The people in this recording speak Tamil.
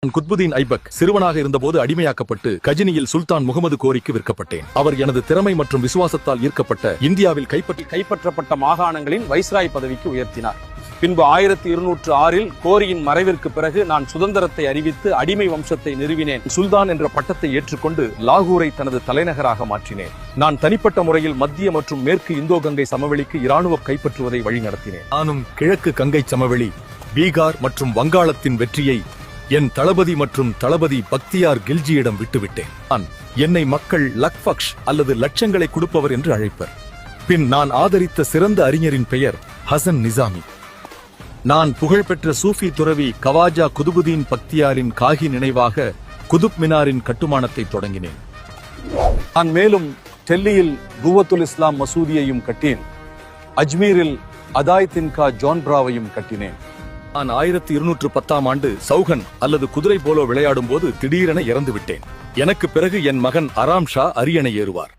குத்புதீன் ஐபக் சிறுவனாக இருந்தபோது அடிமையாக்கப்பட்டு கஜினியில் சுல்தான் முகமது கோரிக்கு விற்கப்பட்டேன். அவர் எனது திறமை மற்றும் விசுவாசத்தால் ஈர்க்கப்பட்ட இந்தியாவில் கைப்பற்றப்பட்ட மாகாணங்களின் வைஸ்ராய் பதவிக்கு உயர்த்தினார். பின்பு 1206 கோரியின் மறைவிற்கு பிறகு நான் சுதந்திரத்தை அறிவித்து அடிமை வம்சத்தை நிறுவினேன். சுல்தான் என்ற பட்டத்தை ஏற்றுக்கொண்டு லாகூரை தனது தலைநகராக மாற்றினேன். நான் தனிப்பட்ட முறையில் மத்திய மற்றும் மேற்கு இந்தோ கங்கை சமவெளிக்கு இராணுவ கைப்பற்றுவதை வழிநடத்தினேன். நானும் கிழக்கு கங்கை சமவெளி, பீகார் மற்றும் வங்காளத்தின் வெற்றியை என் தளபதி மற்றும் தளபதி பக்தியார் கில்ஜியிடம் விட்டுவிட்டேன். என்னை மக்கள் லக்பக்ஷ் அல்லது லட்சங்களை கொடுப்பவர் என்று அழைப்பர். பின் நான் ஆதரித்த சிறந்த அறிஞரின் பெயர் ஹசன் நிசாமி. நான் புகழ்பெற்ற சூஃபி துறவி கவாஜா குதுபுதீன் பக்தியாரின் காகி நினைவாக குதுப் மினாரின் கட்டுமானத்தை தொடங்கினேன். நான் மேலும் டெல்லியில் குவத்துல் இஸ்லாம் மசூதியையும் கட்டினேன். அஜ்மீரில் அதாய் தின்கா ஜான் பிராவையும் கட்டினேன். நான் 1210 ஆண்டு சௌகன் அல்லது குதிரை போலோ விளையாடும் போது திடீரென இறந்து விட்டேன். எனக்கு பிறகு என் மகன் அராம் ஷா அரியணை ஏறுவார்.